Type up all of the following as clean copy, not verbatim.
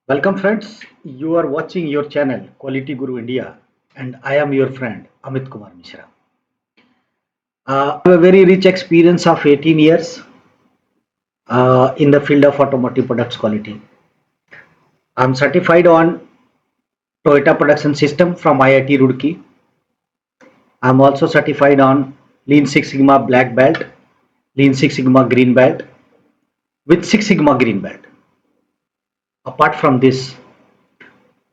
Welcome friends, you are watching your channel Quality Guru India and I am your friend Amit Kumar Mishra. I have a very rich experience of 18 years in the field of automotive products quality. I am certified on Toyota production system from IIT Roorkee. I am also certified on Lean Six Sigma Black Belt, Lean Six Sigma Green Belt with Six Sigma Green Belt. Apart from this,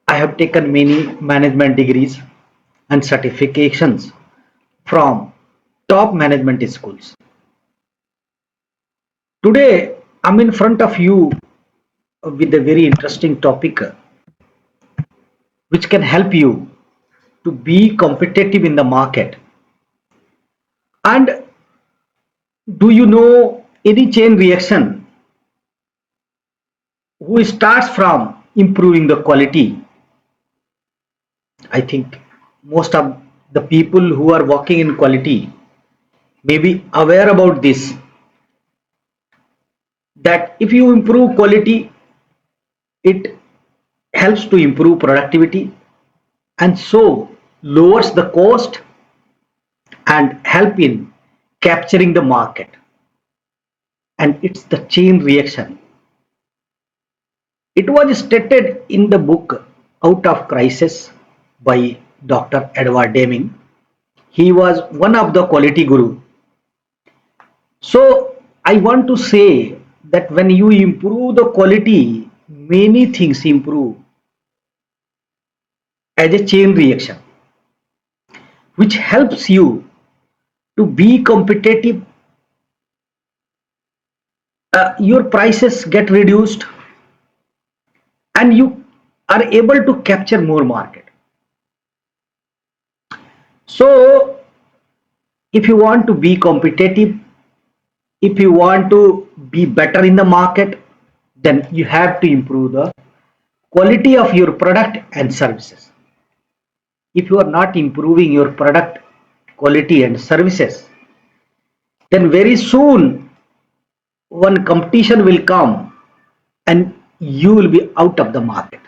I have taken many management degrees and certifications from top management schools. Today, I'm in front of you with a very interesting topic which can help you to be competitive in the market. And do you know any chain reaction who starts from improving the quality? I think most of the people who are working in quality may be aware about this, that if you improve quality, it helps to improve productivity and so lowers the cost and help in capturing the market. And it's the chain reaction. It was stated in the book Out of Crisis by Dr. Edward Deming. He was one of the quality guru. So I want to say that when you improve the quality, many things improve as a chain reaction, which helps you to be competitive. Your prices get reduced and you are able to capture more market. So if you want to be competitive, if you want to be better in the market, then you have to improve the quality of your product and services. If you are not improving your product quality and services, then very soon one competition will come and you will be out of the market.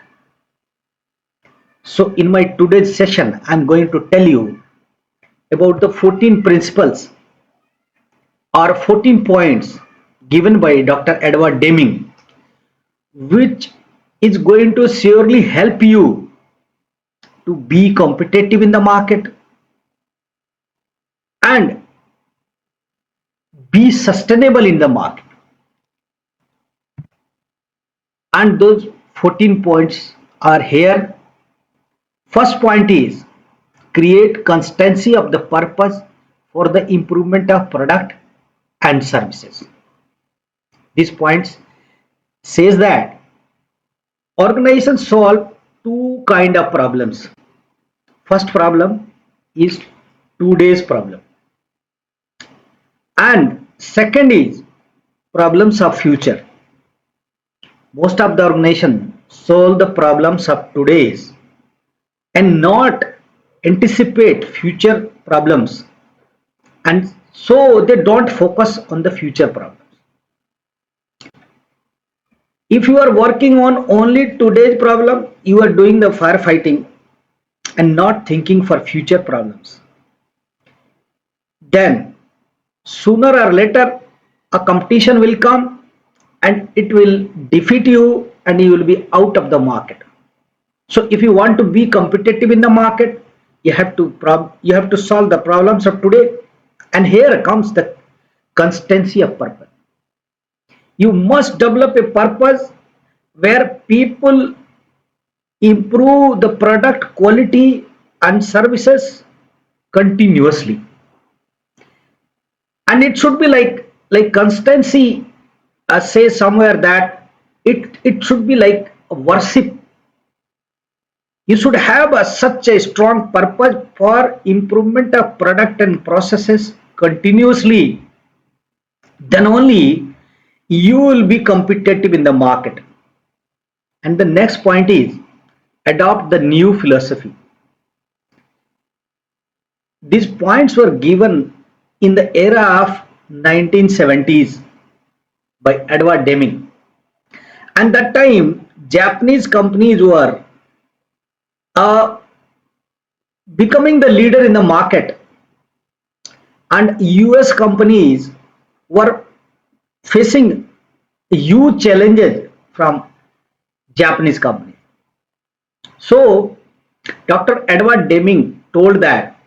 So in my today's session, I'm going to tell you about the 14 principles or 14 points given by Dr. Edward Deming, which is going to surely help you to be competitive in the market and be sustainable in the market. And those 14 points are here. First point is create consistency of the purpose for the improvement of product and services. This point says that organizations solve two kind of problems. First problem is today's problem and second is problems of future. Most of the organization solve the problems of today's and not anticipate future problems, and so they don't focus on the future problems. If you are working on only today's problem, you are doing the firefighting and not thinking for future problems, then sooner or later a competition will come and it will defeat you and you will be out of the market. So if you want to be competitive in the market, you have to solve the problems of today, and here comes the consistency of purpose. You must develop a purpose where people improve the product quality and services continuously, and it should be like consistency. Say somewhere that it should be like a worship. You should have such a strong purpose for improvement of product and processes continuously. Then only you will be competitive in the market. And the next point is adopt the new philosophy. These points were given in the era of 1970s by Edward Deming. And that time Japanese companies were uh, becoming the leader in the market, and US companies were facing huge challenges from Japanese companies. So, Dr. Edward Deming told that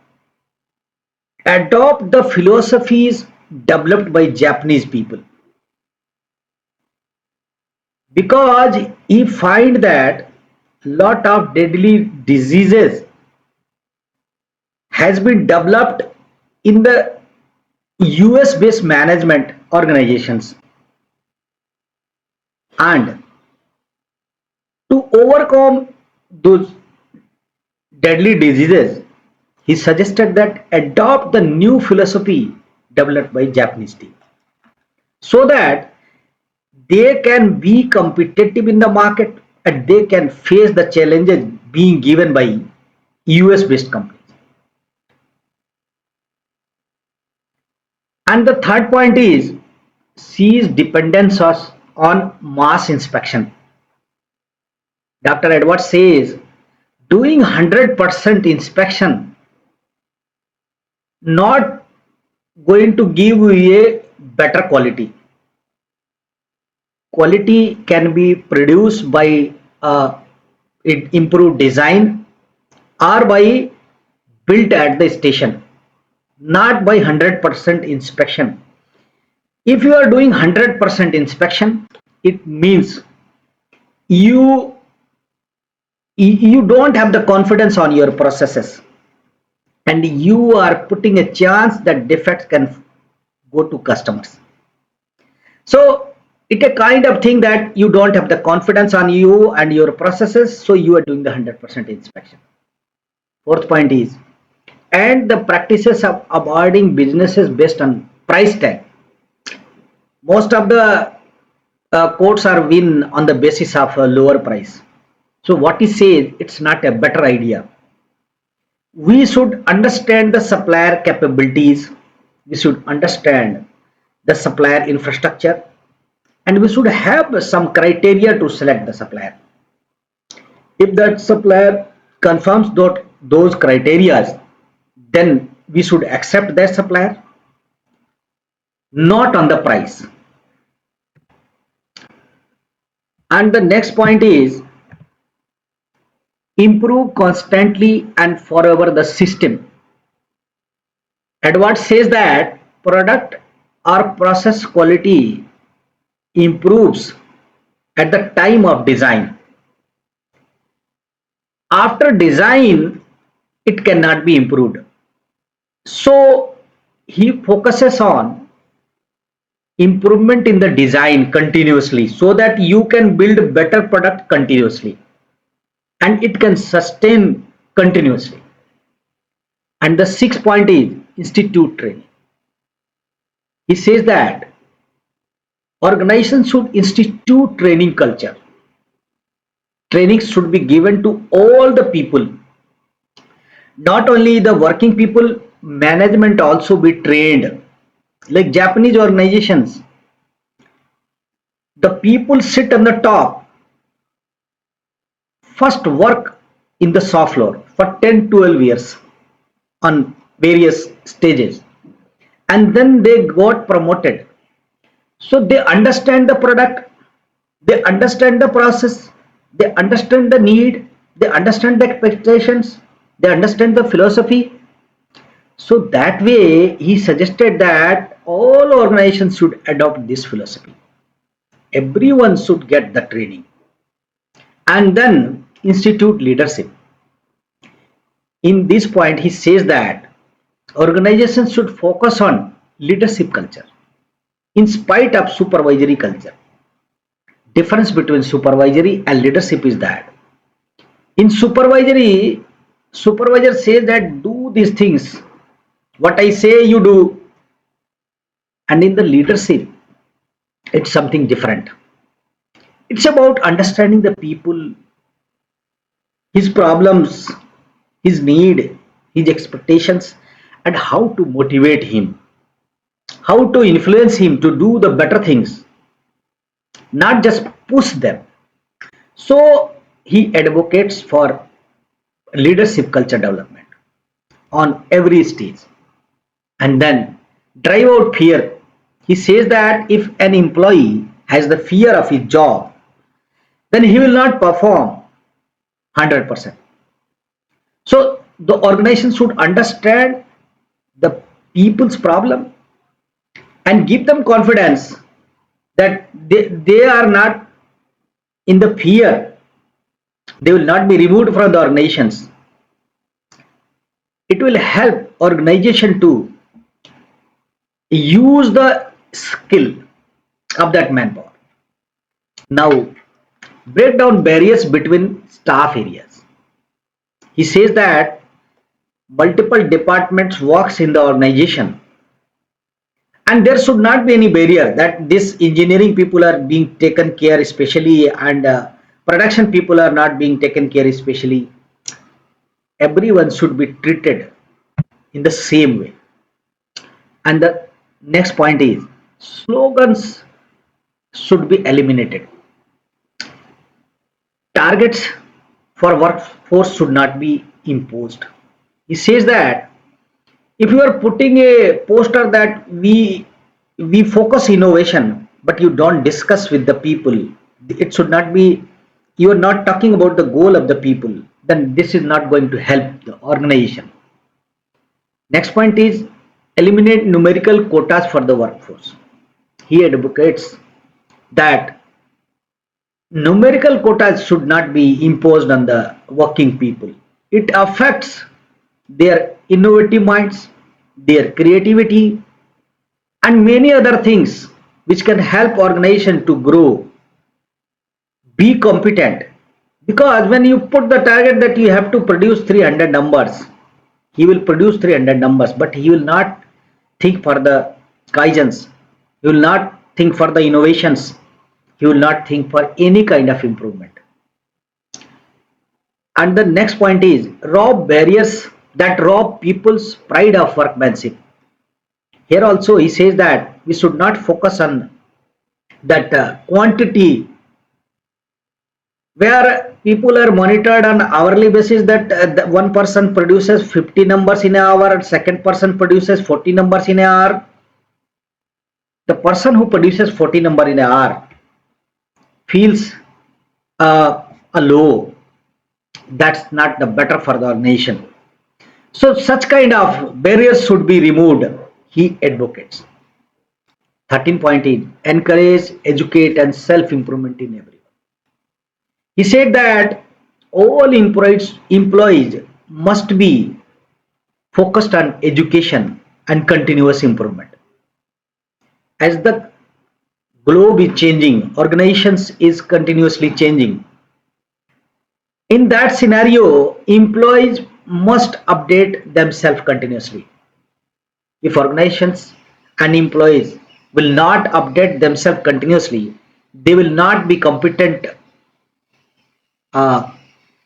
adopt the philosophies developed by Japanese people, because he find that lot of deadly diseases has been developed in the US based management organizations, and to overcome those deadly diseases he suggested that adopt the new philosophy developed by Japanese team so that they can be competitive in the market and they can face the challenges being given by US based companies. And the third point is seize dependence on mass inspection. Dr. Edwards says doing 100% inspection not going to give you a better quality. Quality can be produced by improved design or by built at the station, not by 100% inspection. If you are doing 100% inspection, it means you you don't have the confidence on your processes, and you are putting a chance that defects can go to customers. So it's a kind of thing that you don't have the confidence on you and your processes, so you are doing the 100% inspection. Fourth point is, and the practices of avoiding businesses based on price tag. Most of the quotes are win on the basis of a lower price. So what he says, it's not a better idea. We should understand the supplier capabilities. We should understand the supplier infrastructure, and we should have some criteria to select the supplier. If that supplier confirms those criteria, then we should accept that supplier, not on the price. And the next point is improve constantly and forever the system. Edwards says that product or process quality improves at the time of design. After design, it cannot be improved. So he focuses on improvement in the design continuously so that you can build better product continuously and it can sustain continuously. And the sixth point is institute training. He says that organizations should institute training culture. Training should be given to all the people, not only the working people, management also be trained. Like Japanese organizations, the people sit on the top, first work in the soft floor for 10-12 years on various stages, and then they got promoted. So they understand the product, they understand the process, they understand the need, they understand the expectations, they understand the philosophy. So that way he suggested that all organizations should adopt this philosophy. Everyone should get the training and then institute leadership. In this point he says that organizations should focus on leadership culture in spite of supervisory culture. Difference between supervisory and leadership is that in supervisory, supervisor says that do these things, what I say you do, and in the leadership it's something different. It's about understanding the people, his problems, his need, his expectations, and how to motivate him, how to influence him to do the better things, not just push them. So he advocates for leadership culture development on every stage, and then drive out fear. He says that if an employee has the fear of his job, then he will not perform 100%. So the organization should understand the people's problem and give them confidence that they are not in the fear, they will not be removed from the organizations. It will help organization to use the skill of that manpower. Now, break down barriers between staff areas. He says that multiple departments works in the organization, and there should not be any barrier that this engineering people are being taken care especially, and production people are not being taken care especially. Everyone should be treated in the same way. And the next point is slogans should be eliminated. Targets for workforce should not be imposed. He says that if you are putting a poster that we focus innovation, but you don't discuss with the people, it should not be, you are not talking about the goal of the people, then this is not going to help the organization. Next point is eliminate numerical quotas for the workforce. He advocates that numerical quotas should not be imposed on the working people. It affects their innovative minds, their creativity, and many other things which can help organization to grow, be competent. Because when you put the target that you have to produce 300 numbers, he will produce 300 numbers, but he will not think for the guidance, he will not think for the innovations, he will not think for any kind of improvement. And the next point is rob barriers that rob people's pride of workmanship. Here also he says that we should not focus on that quantity where people are monitored on hourly basis, that one person produces 50 numbers in an hour, second person produces 40 numbers in an hour. The person who produces 40 number in an hour feels a low. That's not the better for the nation. So such kind of barriers should be removed, he advocates. 13 point is encourage, educate and self-improvement in everyone. He said that all employees must be focused on education and continuous improvement. As the globe is changing, organizations is continuously changing. In that scenario, employees must update themselves continuously. If organizations and employees will not update themselves continuously, they will not be competent uh,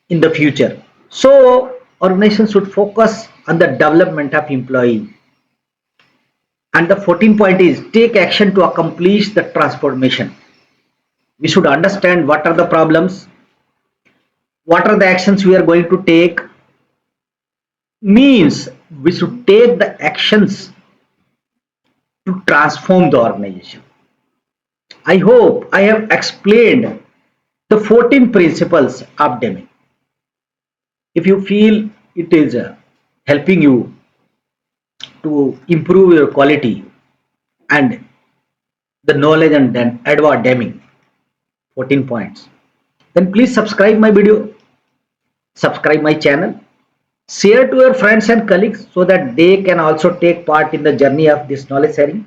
in the future. So organizations should focus on the development of employee. And the 14 point is take action to accomplish the transformation. We should understand what are the problems, what are the actions we are going to take, means we should take the actions to transform the organization. I hope I have explained the 14 principles of deming. If you feel it is helping you to improve your quality and the knowledge and then advanced deming, 14 points, then please subscribe my video, subscribe my channel, share to your friends and colleagues so that they can also take part in the journey of this knowledge sharing.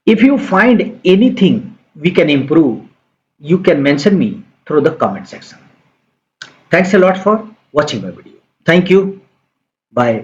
If you find anything we can improve, you can mention me through the comment section. Thanks a lot for watching my video. Thank you. Bye.